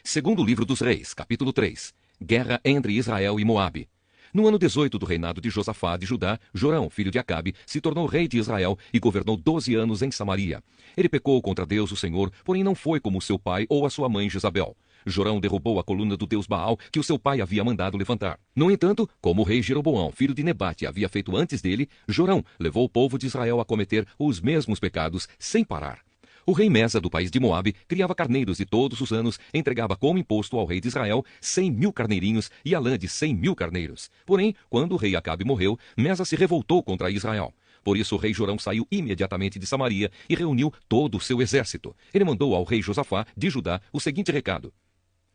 Segundo livro dos Reis, capítulo 3. Guerra entre Israel e Moabe. No ano 18 do reinado de Josafá de Judá, Jorão, filho de Acabe, se tornou rei de Israel e governou 12 anos em Samaria. Ele pecou contra Deus, o Senhor, porém não foi como seu pai ou a sua mãe Jezabel. Jorão derrubou a coluna do deus Baal que o seu pai havia mandado levantar. No entanto, como o rei Jeroboão, filho de Nebate, havia feito antes dele, Jorão levou o povo de Israel a cometer os mesmos pecados sem parar. O rei Mesa, do país de Moabe, criava carneiros e todos os anos entregava como imposto ao rei de Israel 100.000 carneirinhos e a lã de 100.000 carneiros. Porém, quando o rei Acabe morreu, Mesa se revoltou contra Israel. Por isso o rei Jorão saiu imediatamente de Samaria e reuniu todo o seu exército. Ele mandou ao rei Josafá, de Judá, o seguinte recado: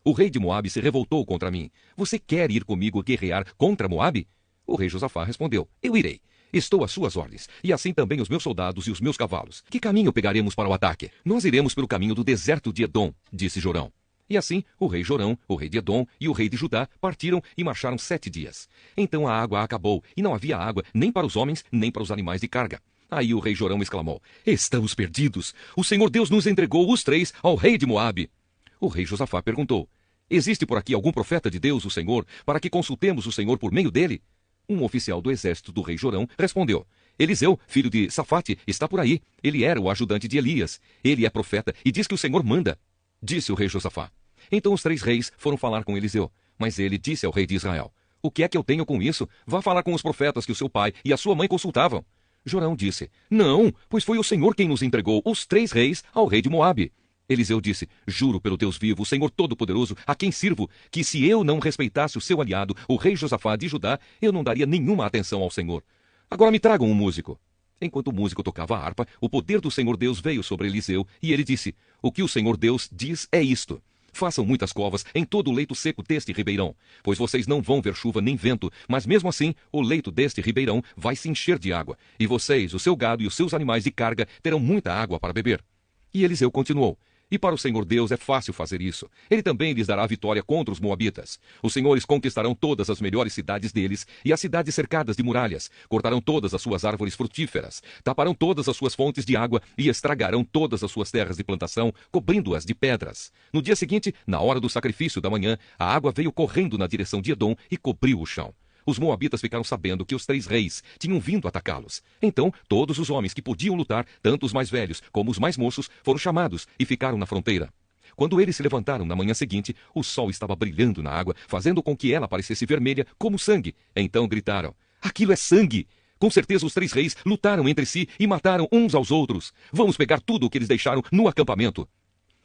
O rei de Moabe se revoltou contra mim. Você quer ir comigo guerrear contra Moabe? O rei Josafá respondeu: Eu irei. Estou às suas ordens, e assim também os meus soldados e os meus cavalos. Que caminho pegaremos para o ataque? Nós iremos pelo caminho do deserto de Edom, disse Jorão. E assim, o rei Jorão, o rei de Edom e o rei de Judá partiram e marcharam 7 dias. Então a água acabou, e não havia água nem para os homens, nem para os animais de carga. Aí o rei Jorão exclamou: Estamos perdidos! O Senhor Deus nos entregou os 3 ao rei de Moabe. O rei Josafá perguntou: Existe por aqui algum profeta de Deus, o Senhor, para que consultemos o Senhor por meio dele? Um oficial do exército do rei Jorão respondeu: Eliseu, filho de Safate, está por aí. Ele era o ajudante de Elias. Ele é profeta e diz que o Senhor manda. Disse o rei Josafá. Então os 3 reis foram falar com Eliseu. Mas ele disse ao rei de Israel: O que é que eu tenho com isso? Vá falar com os profetas que o seu pai e a sua mãe consultavam. Jorão disse: Não, pois foi o Senhor quem nos entregou os 3 reis ao rei de Moabe. Eliseu disse: Juro pelo Deus vivo, o Senhor Todo-Poderoso, a quem sirvo, que se eu não respeitasse o seu aliado, o rei Josafá de Judá, eu não daria nenhuma atenção ao Senhor. Agora me tragam um músico. Enquanto o músico tocava a harpa, o poder do Senhor Deus veio sobre Eliseu, e ele disse: O que o Senhor Deus diz é isto: Façam muitas covas em todo o leito seco deste ribeirão, pois vocês não vão ver chuva nem vento, mas mesmo assim o leito deste ribeirão vai se encher de água, e vocês, o seu gado e os seus animais de carga terão muita água para beber. E Eliseu continuou: E para o Senhor Deus é fácil fazer isso. Ele também lhes dará vitória contra os moabitas. Os senhores conquistarão todas as melhores cidades deles e as cidades cercadas de muralhas. Cortarão todas as suas árvores frutíferas. Taparão todas as suas fontes de água e estragarão todas as suas terras de plantação, cobrindo-as de pedras. No dia seguinte, na hora do sacrifício da manhã, a água veio correndo na direção de Edom e cobriu o chão. Os moabitas ficaram sabendo que os 3 reis tinham vindo atacá-los. Então, todos os homens que podiam lutar, tanto os mais velhos como os mais moços, foram chamados e ficaram na fronteira. Quando eles se levantaram na manhã seguinte, o sol estava brilhando na água, fazendo com que ela parecesse vermelha como sangue. Então gritaram: Aquilo é sangue! Com certeza os 3 reis lutaram entre si e mataram uns aos outros. Vamos pegar tudo o que eles deixaram no acampamento.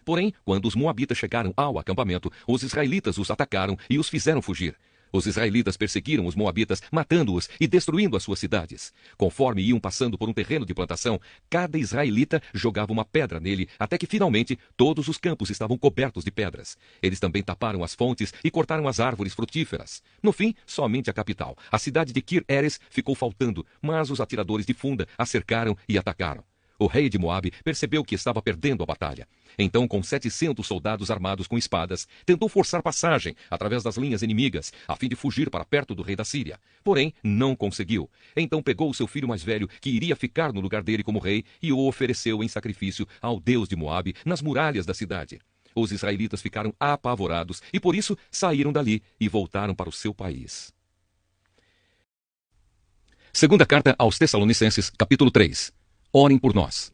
Porém, quando os moabitas chegaram ao acampamento, os israelitas os atacaram e os fizeram fugir. Os israelitas perseguiram os moabitas, matando-os e destruindo as suas cidades. Conforme iam passando por um terreno de plantação, cada israelita jogava uma pedra nele, até que finalmente todos os campos estavam cobertos de pedras. Eles também taparam as fontes e cortaram as árvores frutíferas. No fim, somente a capital, a cidade de Kir-Eres, ficou faltando, mas os atiradores de funda a cercaram e atacaram. O rei de Moabe percebeu que estava perdendo a batalha. Então, com 700 soldados armados com espadas, tentou forçar passagem através das linhas inimigas, a fim de fugir para perto do rei da Síria. Porém, não conseguiu. Então pegou o seu filho mais velho, que iria ficar no lugar dele como rei, e o ofereceu em sacrifício ao deus de Moabe nas muralhas da cidade. Os israelitas ficaram apavorados e por isso saíram dali e voltaram para o seu país. Segunda carta aos Tessalonicenses, capítulo 3. Orem por nós.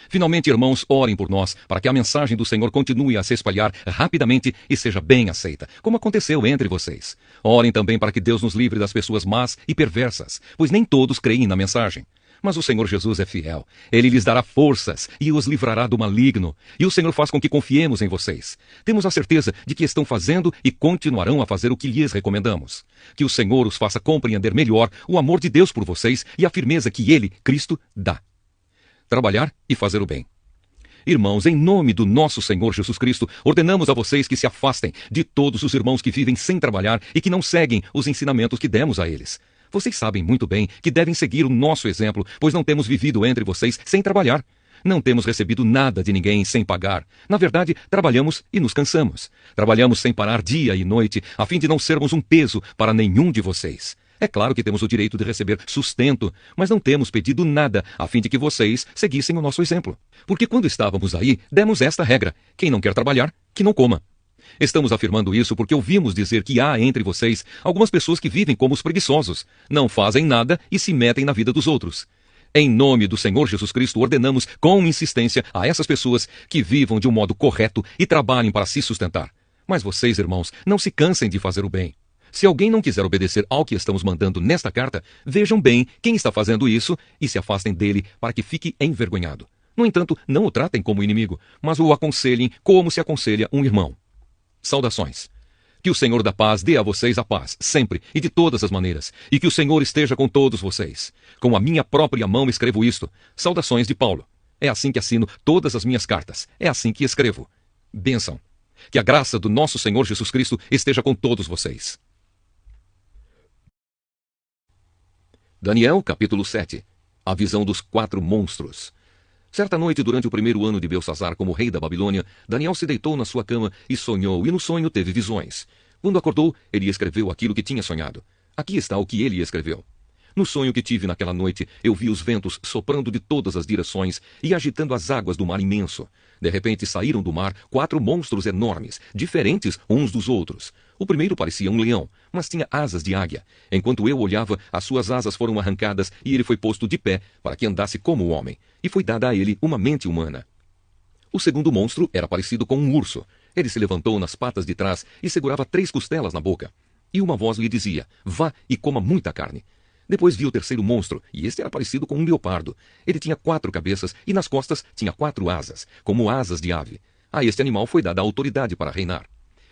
Finalmente, irmãos, orem por nós, para que a mensagem do Senhor continue a se espalhar rapidamente e seja bem aceita, como aconteceu entre vocês. Orem também para que Deus nos livre das pessoas más e perversas, pois nem todos creem na mensagem. Mas o Senhor Jesus é fiel. Ele lhes dará forças e os livrará do maligno. E o Senhor faz com que confiemos em vocês. Temos a certeza de que estão fazendo e continuarão a fazer o que lhes recomendamos. Que o Senhor os faça compreender melhor o amor de Deus por vocês e a firmeza que Ele, Cristo, dá. Trabalhar e fazer o bem. Irmãos, em nome do nosso Senhor Jesus Cristo, ordenamos a vocês que se afastem de todos os irmãos que vivem sem trabalhar e que não seguem os ensinamentos que demos a eles. Vocês sabem muito bem que devem seguir o nosso exemplo, pois não temos vivido entre vocês sem trabalhar. Não temos recebido nada de ninguém sem pagar. Na verdade, trabalhamos e nos cansamos. Trabalhamos sem parar dia e noite, a fim de não sermos um peso para nenhum de vocês. É claro que temos o direito de receber sustento, mas não temos pedido nada a fim de que vocês seguissem o nosso exemplo. Porque quando estávamos aí, demos esta regra: quem não quer trabalhar, que não coma. Estamos afirmando isso porque ouvimos dizer que há entre vocês algumas pessoas que vivem como os preguiçosos, não fazem nada e se metem na vida dos outros. Em nome do Senhor Jesus Cristo, ordenamos com insistência a essas pessoas que vivam de um modo correto e trabalhem para se sustentar. Mas vocês, irmãos, não se cansem de fazer o bem. Se alguém não quiser obedecer ao que estamos mandando nesta carta, vejam bem quem está fazendo isso e se afastem dele para que fique envergonhado. No entanto, não o tratem como inimigo, mas o aconselhem como se aconselha um irmão. Saudações. Que o Senhor da paz dê a vocês a paz, sempre e de todas as maneiras, e que o Senhor esteja com todos vocês. Com a minha própria mão escrevo isto. Saudações de Paulo. É assim que assino todas as minhas cartas. É assim que escrevo. Bênção. Que a graça do nosso Senhor Jesus Cristo esteja com todos vocês. Daniel, capítulo 7. A visão dos 4 monstros. Certa noite, durante o primeiro ano de Belsassar como rei da Babilônia, Daniel se deitou na sua cama e sonhou, e no sonho teve visões. Quando acordou, ele escreveu aquilo que tinha sonhado. Aqui está o que ele escreveu. No sonho que tive naquela noite, eu vi os ventos soprando de todas as direções e agitando as águas do mar imenso. De repente saíram do mar 4 monstros enormes, diferentes uns dos outros. O primeiro parecia um leão, mas tinha asas de águia. Enquanto eu olhava, as suas asas foram arrancadas e ele foi posto de pé para que andasse como um homem. E foi dada a ele uma mente humana. O segundo monstro era parecido com um urso. Ele se levantou nas patas de trás e segurava 3 costelas na boca. E uma voz lhe dizia: vá e coma muita carne. Depois vi o terceiro monstro, e este era parecido com um leopardo. Ele tinha 4 cabeças e nas costas tinha 4 asas, como asas de ave. A este animal foi dada a autoridade para reinar.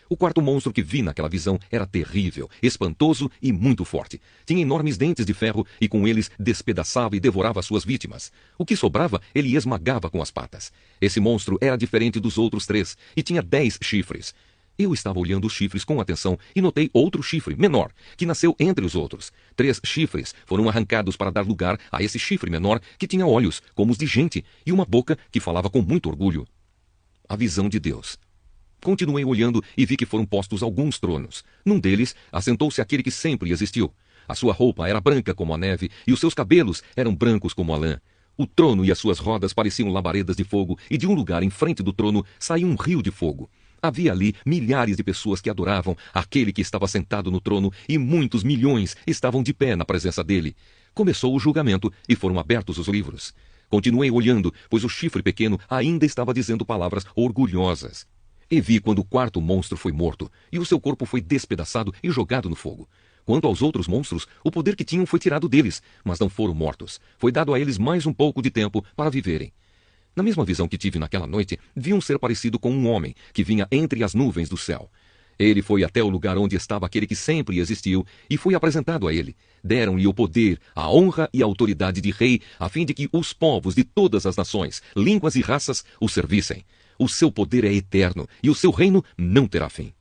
O quarto monstro que vi naquela visão era terrível, espantoso e muito forte. Tinha enormes dentes de ferro e com eles despedaçava e devorava suas vítimas. O que sobrava, ele esmagava com as patas. Esse monstro era diferente dos outros 3 e tinha 10 chifres. Eu estava olhando os chifres com atenção e notei outro chifre, menor, que nasceu entre os outros. 3 chifres foram arrancados para dar lugar a esse chifre menor que tinha olhos, como os de gente, e uma boca que falava com muito orgulho. A visão de Deus. Continuei olhando e vi que foram postos alguns tronos. Num deles, assentou-se aquele que sempre existiu. A sua roupa era branca como a neve e os seus cabelos eram brancos como a lã. O trono e as suas rodas pareciam labaredas de fogo e de um lugar em frente do trono saía um rio de fogo. Havia ali milhares de pessoas que adoravam aquele que estava sentado no trono e muitos milhões estavam de pé na presença dele. Começou o julgamento e foram abertos os livros. Continuei olhando, pois o chifre pequeno ainda estava dizendo palavras orgulhosas. E vi quando o quarto monstro foi morto, e o seu corpo foi despedaçado e jogado no fogo. Quanto aos outros monstros, o poder que tinham foi tirado deles, mas não foram mortos. Foi dado a eles mais um pouco de tempo para viverem. Na mesma visão que tive naquela noite, vi um ser parecido com um homem, que vinha entre as nuvens do céu. Ele foi até o lugar onde estava aquele que sempre existiu, e foi apresentado a ele. Deram-lhe o poder, a honra e a autoridade de rei, a fim de que os povos de todas as nações, línguas e raças o servissem. O seu poder é eterno, e o seu reino não terá fim.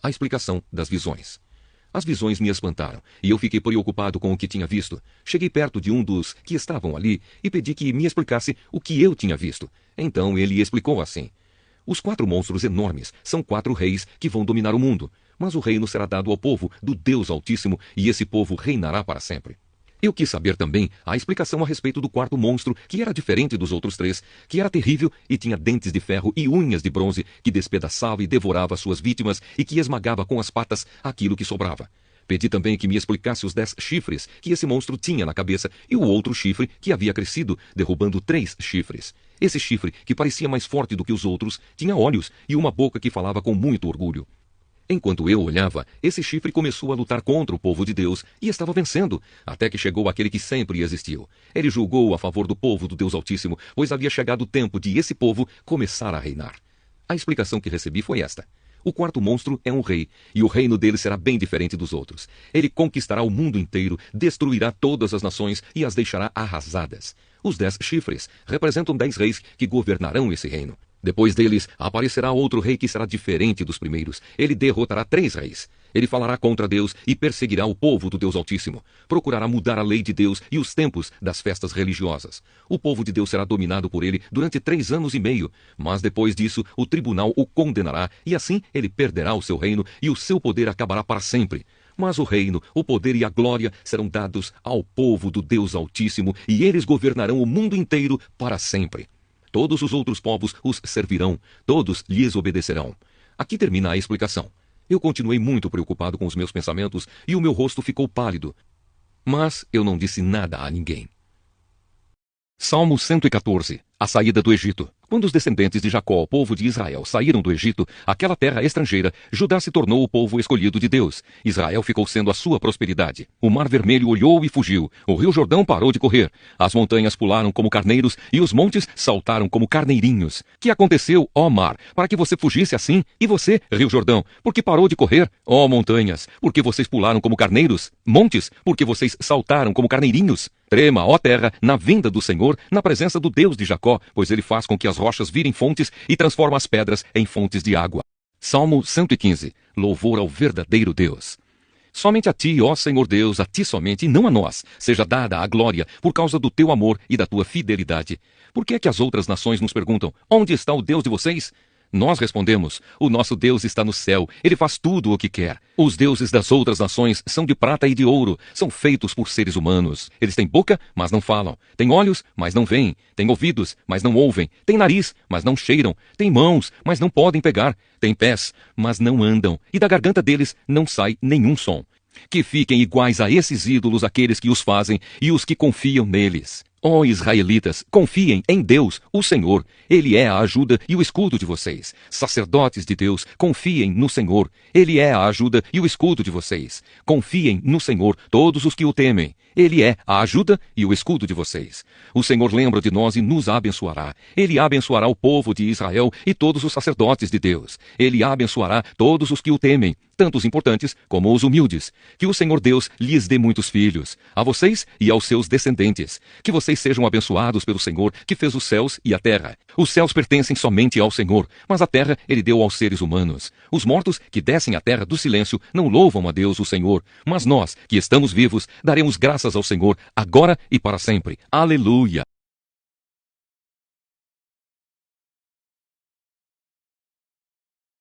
A explicação das visões. As visões me espantaram, e eu fiquei preocupado com o que tinha visto. Cheguei perto de um dos que estavam ali e pedi que me explicasse o que eu tinha visto. Então ele explicou assim: os 4 monstros enormes são 4 reis que vão dominar o mundo, mas o reino será dado ao povo do Deus Altíssimo, e esse povo reinará para sempre. Eu quis saber também a explicação a respeito do quarto monstro, que era diferente dos outros 3, que era terrível e tinha dentes de ferro e unhas de bronze, que despedaçava e devorava suas vítimas e que esmagava com as patas aquilo que sobrava. Pedi também que me explicasse os 10 chifres que esse monstro tinha na cabeça e o outro chifre que havia crescido, derrubando 3 chifres. Esse chifre, que parecia mais forte do que os outros, tinha olhos e uma boca que falava com muito orgulho. Enquanto eu olhava, esse chifre começou a lutar contra o povo de Deus e estava vencendo, até que chegou aquele que sempre existiu. Ele julgou a favor do povo do Deus Altíssimo, pois havia chegado o tempo de esse povo começar a reinar. A explicação que recebi foi esta: o quarto monstro é um rei, e o reino dele será bem diferente dos outros. Ele conquistará o mundo inteiro, destruirá todas as nações e as deixará arrasadas. Os 10 chifres representam 10 reis que governarão esse reino. Depois deles, aparecerá outro rei que será diferente dos primeiros. Ele derrotará 3 reis. Ele falará contra Deus e perseguirá o povo do Deus Altíssimo. Procurará mudar a lei de Deus e os tempos das festas religiosas. O povo de Deus será dominado por ele durante 3 anos e meio. Mas depois disso, o tribunal o condenará e assim ele perderá o seu reino e o seu poder acabará para sempre. Mas o reino, o poder e a glória serão dados ao povo do Deus Altíssimo e eles governarão o mundo inteiro para sempre. Todos os outros povos os servirão, todos lhes obedecerão. Aqui termina a explicação. Eu continuei muito preocupado com os meus pensamentos e o meu rosto ficou pálido. Mas eu não disse nada a ninguém. Salmo 114. A saída do Egito. Quando os descendentes de Jacó, o povo de Israel, saíram do Egito, aquela terra estrangeira, Judá se tornou o povo escolhido de Deus. Israel ficou sendo a sua prosperidade. O Mar Vermelho olhou e fugiu. O Rio Jordão parou de correr. As montanhas pularam como carneiros e os montes saltaram como carneirinhos. Que aconteceu, ó mar, para que você fugisse assim? E você, Rio Jordão, por que parou de correr? Ó montanhas, porque vocês pularam como carneiros? Montes, porque vocês saltaram como carneirinhos? Trema, ó terra, na vinda do Senhor, na presença do Deus de Jacó, pois ele faz com que as rochas virem fontes e transforma as pedras em fontes de água. Salmo 115. Louvor ao verdadeiro Deus. Somente a ti, ó Senhor Deus, a ti somente, e não a nós, seja dada a glória por causa do teu amor e da tua fidelidade. Por que é que as outras nações nos perguntam, onde está o Deus de vocês? Nós respondemos, o nosso Deus está no céu, ele faz tudo o que quer. Os deuses das outras nações são de prata e de ouro, são feitos por seres humanos. Eles têm boca, mas não falam. Têm olhos, mas não veem. Têm ouvidos, mas não ouvem. Têm nariz, mas não cheiram. Têm mãos, mas não podem pegar. Têm pés, mas não andam. E da garganta deles não sai nenhum som. Que fiquem iguais a esses ídolos aqueles que os fazem e os que confiam neles. Ó israelitas, confiem em Deus, o Senhor. Ele é a ajuda e o escudo de vocês. Sacerdotes de Deus, confiem no Senhor. Ele é a ajuda e o escudo de vocês. Confiem no Senhor todos os que o temem. Ele é a ajuda e o escudo de vocês. O Senhor lembra de nós e nos abençoará. Ele abençoará o povo de Israel e todos os sacerdotes de Deus. Ele abençoará todos os que o temem, tanto os importantes como os humildes. Que o Senhor Deus lhes dê muitos filhos, a vocês e aos seus descendentes. Que vocês sejam abençoados pelo Senhor, que fez os céus e a terra. Os céus pertencem somente ao Senhor, mas a terra ele deu aos seres humanos. Os mortos que descem à terra do silêncio não louvam a Deus, o Senhor. Mas nós, que estamos vivos, daremos graças ao Senhor, agora e para sempre. Aleluia!